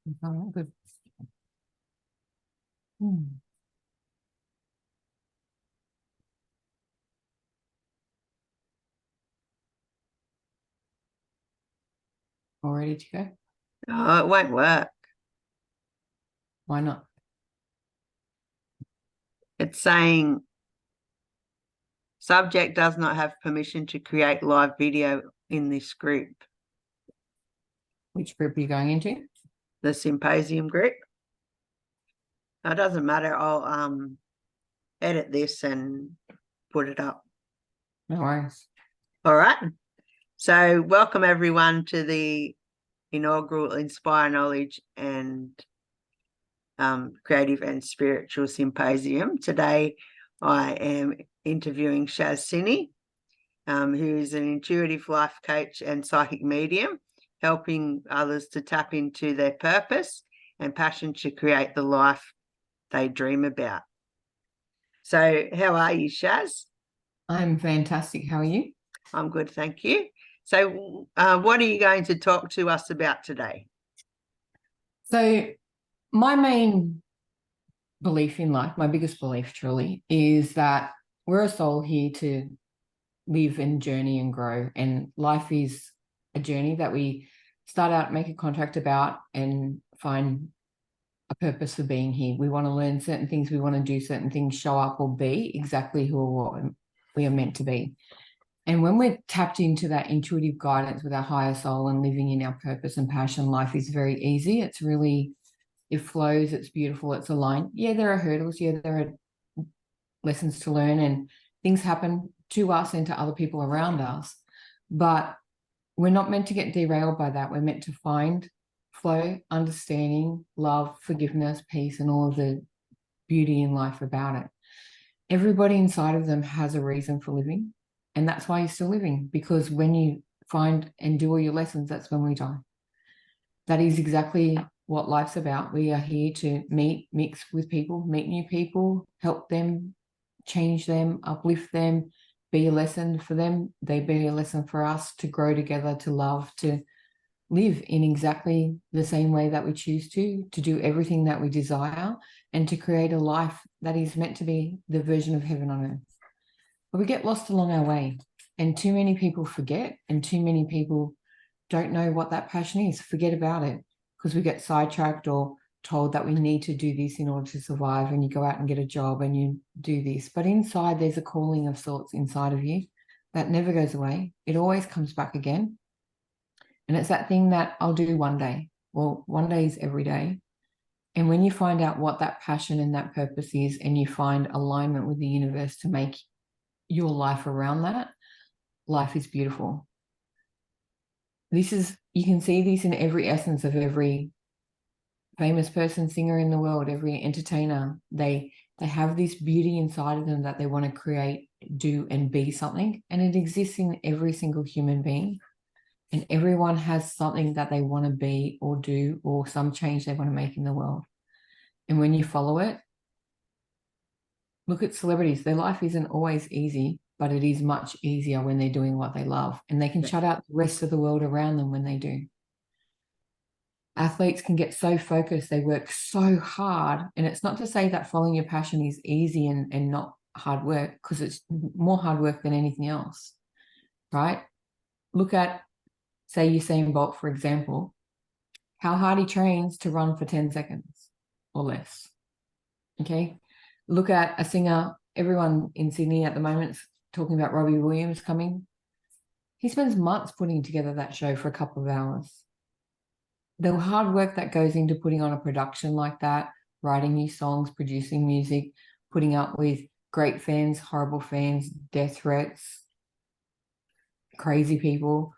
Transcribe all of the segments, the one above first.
Oh, good. All ready to go? Oh, it won't work. Why not? It's saying subject does not have permission to create live video in this group. Which group are you going into? The Symposium group. It doesn't matter. I'll edit this and put it up. No worries. All right. So welcome everyone to the inaugural Inspire Knowledge and Creative and Spiritual Symposium. Today I am interviewing Shaz Cini, who is an intuitive life coach and psychic medium, helping others to tap into their purpose and passion to create the life they dream about. So how are you, Shaz? I'm fantastic. How are you? I'm good, thank you. So what are you going to talk to us about today? So my main belief in life, my biggest belief truly, is that we're a soul here to live and journey and grow. And life is a journey that we start out, make a contract about, and find a purpose for being here. We want to learn certain things, we want to do certain things, show up or be exactly who or what we are meant to be. And when we're tapped into that intuitive guidance with our higher soul and living in our purpose and passion, life is very easy. It's really, it flows, it's beautiful, it's aligned. Yeah, there are hurdles. Yeah, there are lessons to learn and things happen to us and to other people around us. But we're not meant to get derailed by that. We're meant to find flow, understanding, love, forgiveness, peace, and all of the beauty in life about it. Everybody inside of them has a reason for living. And that's why you're still living, because when you find and do all your lessons, that's when we die. That is exactly what life's about. We are here to meet, mix with people, meet new people, help them, change them, uplift them, be a lesson for them. They be a lesson for us to grow together, to love, to live in exactly the same way that we choose to do everything that we desire, and to create a life that is meant to be the version of heaven on earth. But we get lost along our way, and too many people forget, and too many people don't know what that passion is, forget about it, because we get sidetracked or told that we need to do this in order to survive, and you go out and get a job and you do this. But inside, there's a calling of sorts inside of you that never goes away. It always comes back again. And it's that thing that I'll do one day. Well, one day is every day. And when you find out what that passion and that purpose is, and you find alignment with the universe to make your life around that, life is beautiful. You can see this in every essence of every famous person, singer in the world, every entertainer. They have this beauty inside of them that they want to create, do, and be something. And it exists in every single human being. And everyone has something that they want to be or do, or some change they want to make in the world. And when you follow it, look at celebrities. Their life isn't always easy, but it is much easier when they're doing what they love. And they can shut out the rest of the world around them when they do. Athletes can get so focused, they work so hard. And it's not to say that following your passion is easy and not hard work, because it's more hard work than anything else, right? Look at, say, Usain Bolt, for example, how hard he trains to run for 10 seconds or less. Okay. Look at a singer. Everyone in Sydney at the moment is talking about Robbie Williams coming. He spends months putting together that show for a couple of hours. The hard work that goes into putting on a production like that, writing new songs, producing music, putting up with great fans, horrible fans, death threats, crazy people,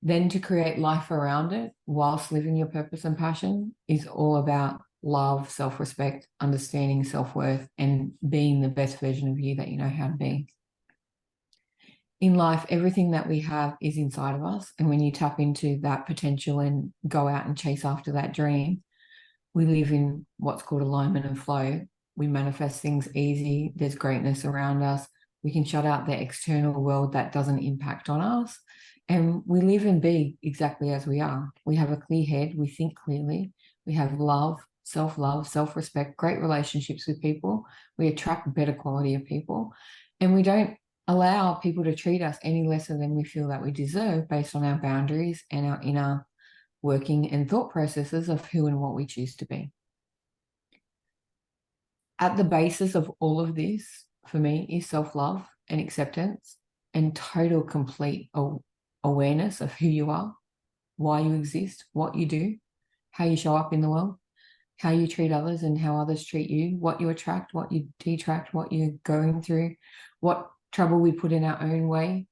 then to create life around it whilst living your purpose and passion is all about love, self-respect, understanding self-worth, and being the best version of you that you know how to be. In life, everything that we have is inside of us. And when you tap into that potential and go out and chase after that dream, we live in what's called alignment and flow. We manifest things easy. There's greatness around us. We can shut out the external world that doesn't impact on us. And we live and be exactly as we are. We have a clear head, we think clearly, we have love, self-respect, great relationships with people. We attract better quality of people. And we don't allow people to treat us any lesser than we feel that we deserve based on our boundaries and our inner working and thought processes of who and what we choose to be. At the basis of all of this, for me, is self-love and acceptance and total, complete awareness of who you are, why you exist, what you do, how you show up in the world, how you treat others and how others treat you, what you attract, what you detract, what you're going through, what trouble we put in our own way.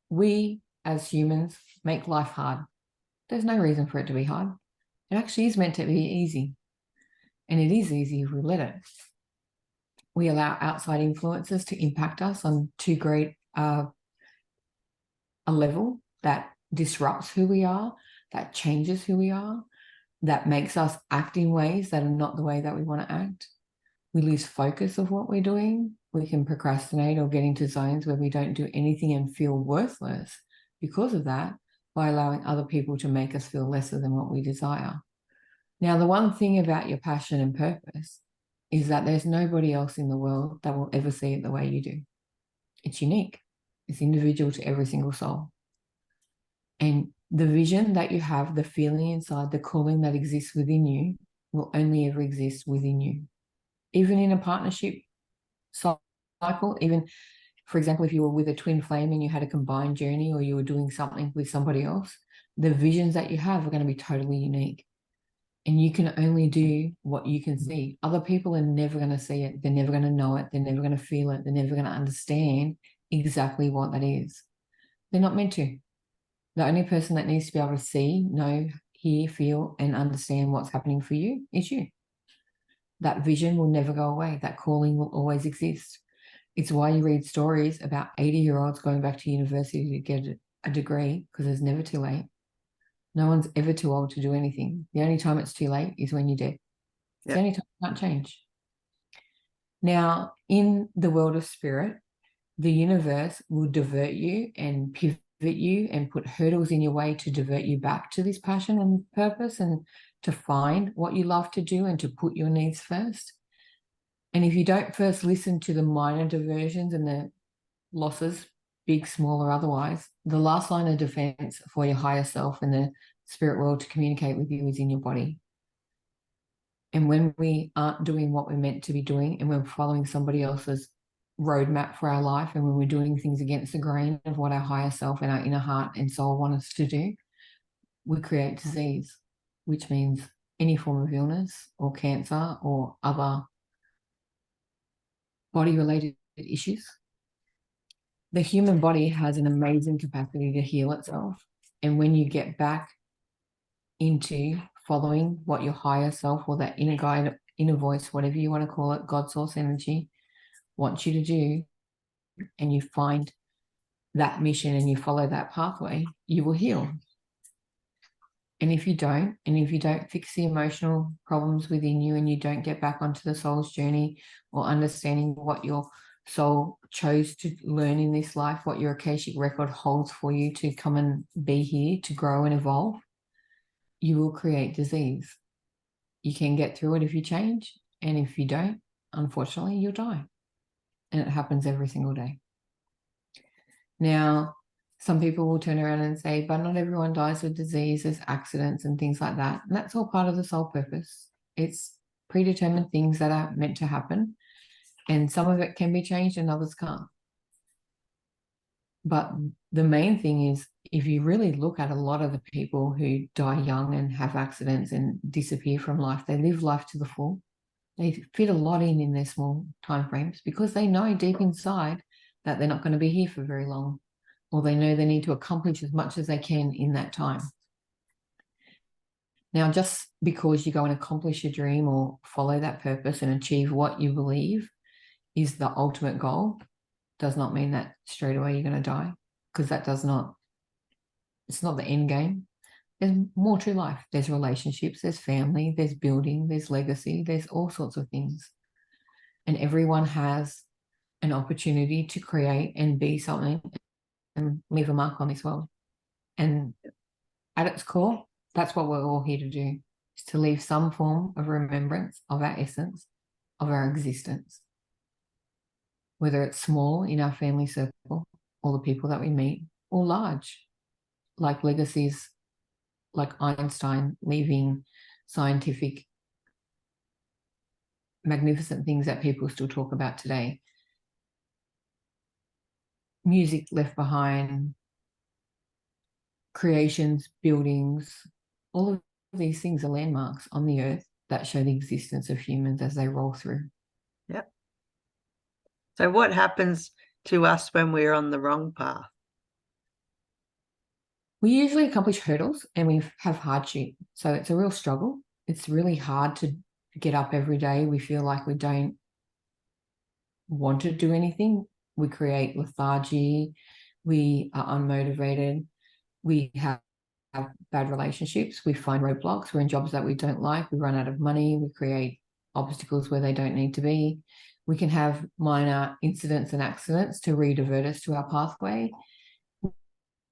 We, as humans, make life hard. There's no reason for it to be hard. It actually is meant to be easy. And it is easy if we let it. We allow outside influences to impact us on too great a level that disrupts who we are, that changes who we are, that makes us act in ways that are not the way that we want to act. We lose focus of what we're doing. We can procrastinate or get into zones where we don't do anything and feel worthless because of that, by allowing other people to make us feel lesser than what we desire. Now, the one thing about your passion and purpose is that there's nobody else in the world that will ever see it the way you do. It's unique. It's individual to every single soul. And the vision that you have, the feeling inside, the calling that exists within you will only ever exist within you. Even in a partnership cycle, even, for example, if you were with a twin flame and you had a combined journey, or you were doing something with somebody else, the visions that you have are going to be totally unique. And you can only do what you can see. Other people are never going to see it. They're never going to know it. They're never going to feel it. They're never going to understand exactly what that is. They're not meant to. The only person that needs to be able to see, know, hear, feel, and understand what's happening for you is you. That vision will never go away. That calling will always exist. It's why you read stories about 80-year-olds going back to university to get a degree, because it's never too late. No one's ever too old to do anything. The only time it's too late is when you're dead. It's the only time it can't change. Now, in the world of spirit, the universe will divert you and pivot you and put hurdles in your way to divert you back to this passion and purpose, and to find what you love to do and to put your needs first. And if you don't first listen to the minor diversions and the losses, big, small, or otherwise, the last line of defense for your higher self and the spirit world to communicate with you is in your body. And when we aren't doing what we're meant to be doing, and we're following somebody else's roadmap for our life, and when we're doing things against the grain of what our higher self and our inner heart and soul want us to do, we create disease, which means any form of illness or cancer or other body-related issues. The human body has an amazing capacity to heal itself. And when you get back into following what your higher self, or that inner guide, inner voice, whatever you want to call it, God source energy, wants you to do, and you find that mission and you follow that pathway, you will heal. And if you don't fix the emotional problems within you, and you don't get back onto the soul's journey, or understanding what your soul chose to learn in this life, what your Akashic record holds for you to come and be here to grow and evolve, you will create disease. You can get through it if you change, and if you don't, unfortunately, you'll die. And it happens every single day. Now, some people will turn around and say, but not everyone dies with disease, there's accidents and things like that. And that's all part of the soul purpose. It's predetermined things that are meant to happen. And some of it can be changed and others can't. But the main thing is, if you really look at a lot of the people who die young and have accidents and disappear from life, they live life to the full. They fit a lot in their small time frames, because they know deep inside that they're not going to be here for very long, or they know they need to accomplish as much as they can in that time. Now, just because you go and accomplish your dream or follow that purpose and achieve what you believe is the ultimate goal, does not mean that straight away you're going to die, because it's not the end game. There's more to life. There's relationships, there's family, there's building, there's legacy, there's all sorts of things. And everyone has an opportunity to create and be something and leave a mark on this world. And at its core, that's what we're all here to do, is to leave some form of remembrance of our essence, of our existence, whether it's small in our family circle or the people that we meet, or large, like legacies like Einstein leaving scientific, magnificent things that people still talk about today. Music left behind, creations, buildings, all of these things are landmarks on the earth that show the existence of humans as they roll through. Yep. So what happens to us when we're on the wrong path? We usually accomplish hurdles and we have hardship. So it's a real struggle. It's really hard to get up every day. We feel like we don't want to do anything. We create lethargy. We are unmotivated. We have bad relationships. We find roadblocks. We're in jobs that we don't like. We run out of money. We create obstacles where they don't need to be. We can have minor incidents and accidents to re-divert us to our pathway.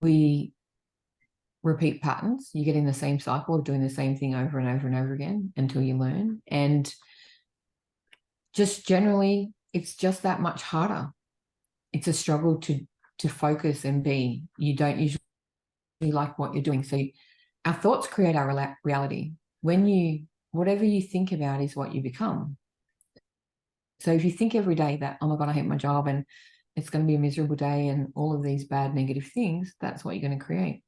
We repeat patterns. You get in the same cycle of doing the same thing over and over and over again until you learn. And just generally, it's just that much harder. It's a struggle to focus and be. You don't usually like what you're doing. So our thoughts create our reality. Whatever you think about is what you become. So if you think every day that, oh my God, I hate my job and it's going to be a miserable day and all of these bad negative things, that's what you're going to create.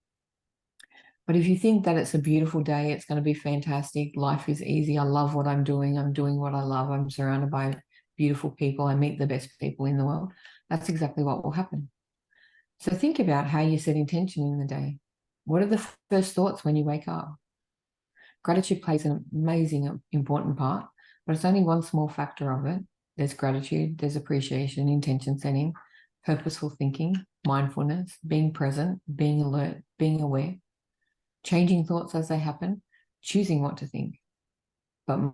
But if you think that it's a beautiful day, it's going to be fantastic, life is easy, I love what I'm doing what I love, I'm surrounded by beautiful people, I meet the best people in the world, that's exactly what will happen. So think about how you set intention in the day. What are the first thoughts when you wake up? Gratitude plays an amazing, important part, but it's only one small factor of it. There's gratitude, there's appreciation, intention setting, purposeful thinking, mindfulness, being present, being alert, being aware, changing thoughts as they happen, choosing what to think. But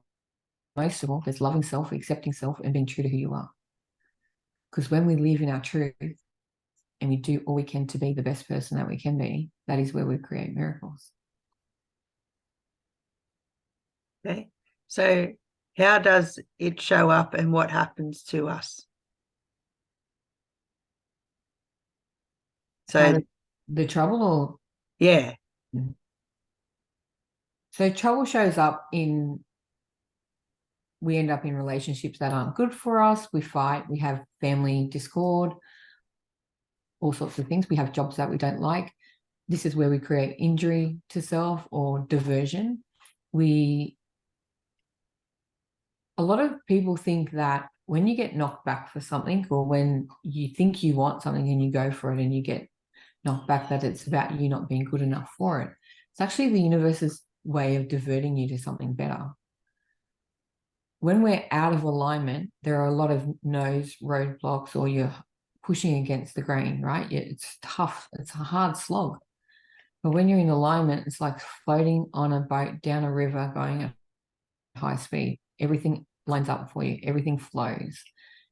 most of all, there's loving self, accepting self, and being true to who you are. Because when we live in our truth and we do all we can to be the best person that we can be, that is where we create miracles. Okay. So how does it show up and what happens to us? So the trouble or yeah. So trouble shows up we end up in relationships that aren't good for us. We fight, we have family discord, all sorts of things. We have jobs that we don't like. This is where we create injury to self or diversion. A lot of people think that when you get knocked back for something, or when you think you want something and you go for it and you get knocked back, that it's about you not being good enough for it. It's actually the universe's way of diverting you to something better. When we're out of alignment, there are a lot of no's, roadblocks, or you're pushing against the grain, right? It's tough. It's a hard slog. But when you're in alignment, it's like floating on a boat down a river going at high speed. Everything lines up for you. Everything flows.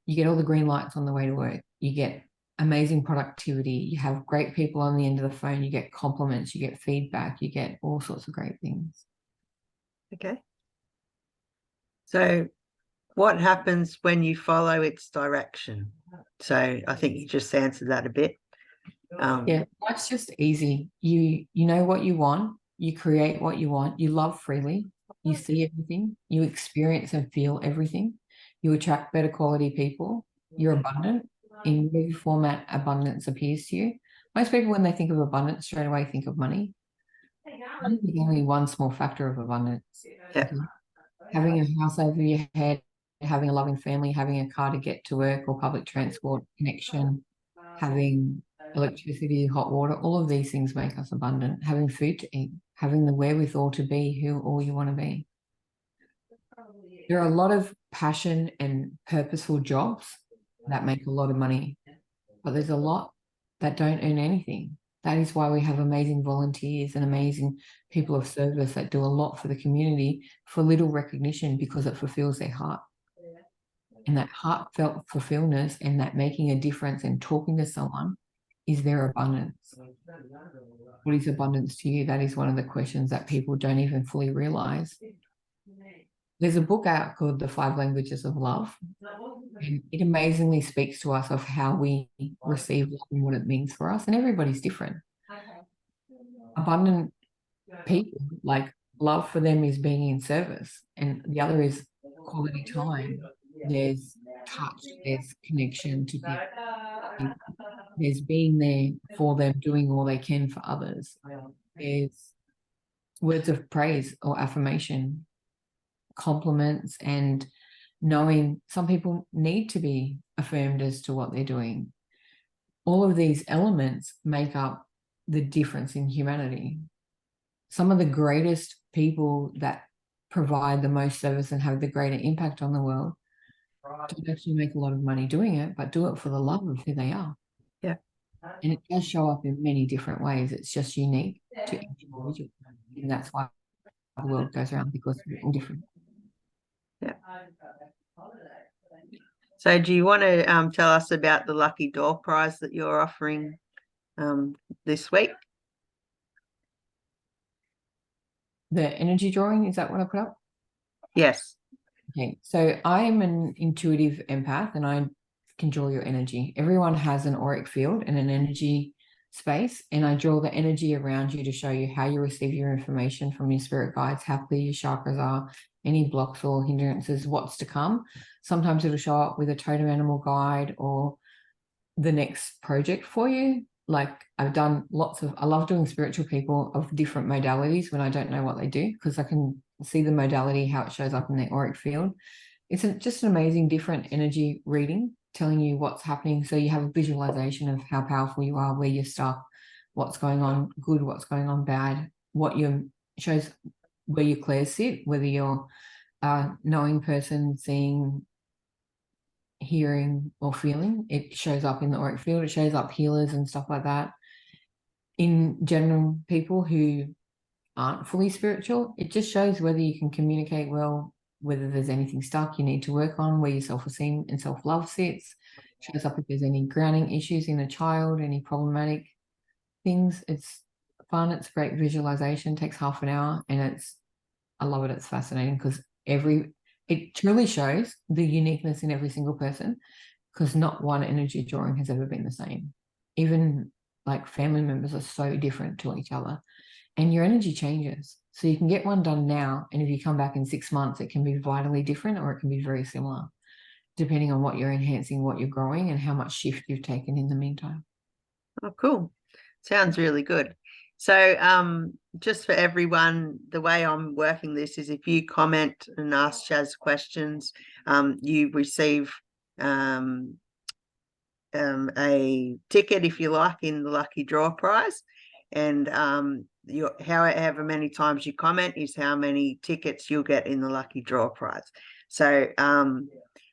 You get all the green lights on the way to work. You get amazing productivity. You have great people on the end of the phone. You get compliments. You get feedback. You get all sorts of great things. Okay. So what happens when you follow its direction? So I think you just answered that a bit. Yeah, that's just easy. You know what you want. You create what you want. You love freely. You see everything. You experience and feel everything. You attract better quality people. You're abundant. In whatever format abundance appears to you. Most people, when they think of abundance, straight away think of money. Money is only one small factor of abundance. Yeah. Having a house over your head, having a loving family, having a car to get to work or public transport connection, having electricity, hot water, all of these things make us abundant. Having food to eat, having the wherewithal to be who all you want to be. There are a lot of passion and purposeful jobs that make a lot of money, but there's a lot that don't earn anything. That is why we have amazing volunteers and amazing people of service that do a lot for the community for little recognition, because it fulfills their heart. And that heartfelt fulfillment and that making a difference and talking to someone is there abundance? What is abundance to you? That is one of the questions that people don't even fully realize. There's a book out called The 5 Languages of Love, and it amazingly speaks to us of how we receive love and what it means for us, and everybody's different. Abundant people, like, love for them is being in service, and the other is quality time. There's touch, there's connection to people, there's being there for them, doing all they can for others. There's words of praise or affirmation, compliments, and knowing some people need to be affirmed as to what they're doing. All of these elements make up the difference in humanity. Some of the greatest people that provide the most service and have the greater impact on the world don't actually make a lot of money doing it, but do it for the love of who they are. Yeah. And it does show up in many different ways. It's just unique to each individual. And that's why the world goes around, because we're all different. Yeah. So do you want to tell us about the lucky door prize that you're offering this week? The energy drawing, is that what I put up? Yes. Okay, so I am an intuitive empath and I can draw your energy. Everyone has an auric field and an energy space, and I draw the energy around you to show you how you receive your information from your spirit guides, how clear your chakras are, any blocks or hindrances, what's to come. Sometimes it'll show up with a totem animal guide or the next project for you. Like, I've done I love doing spiritual people of different modalities when I don't know what they do, because I can see the modality, how it shows up in their auric field. It's just an amazing different energy reading, telling you what's happening. So you have a visualization of how powerful you are, where you're stuck, what's going on good, what's going on bad, shows where your clairs sit, whether you're a knowing person, seeing, hearing, or feeling. It shows up in the auric field. It shows up healers and stuff like that. In general, people who aren't fully spiritual, it just shows whether you can communicate well, whether there's anything stuck you need to work on, where your self-esteem and self-love sits. It shows up if there's any grounding issues in a child, any problematic things. It's fun. It's great visualization. It takes half an hour, and I love it. It's fascinating because it truly shows the uniqueness in every single person, because not one energy drawing has ever been the same. Even like family members are so different to each other, and your energy changes. So you can get one done now, and if you come back in 6 months, it can be vitally different, or it can be very similar, depending on what you're enhancing, what you're growing, and how much shift you've taken in the meantime. Oh, cool. Sounds really good. So just for everyone, the way I'm working this is if you comment and ask Shaz questions, you receive a ticket, if you like, in the lucky draw prize. And however many times you comment is how many tickets you'll get in the lucky draw prize. So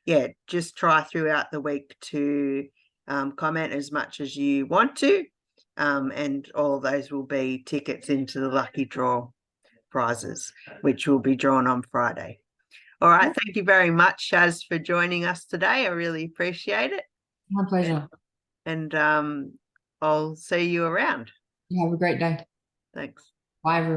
yeah, just try throughout the week to comment as much as you want to. And all of those will be tickets into the lucky draw prizes, which will be drawn on Friday. All right. Thank you very much, Shaz, for joining us today. I really appreciate it. My pleasure. And I'll see you around. You have a great day. Thanks. Bye, everyone.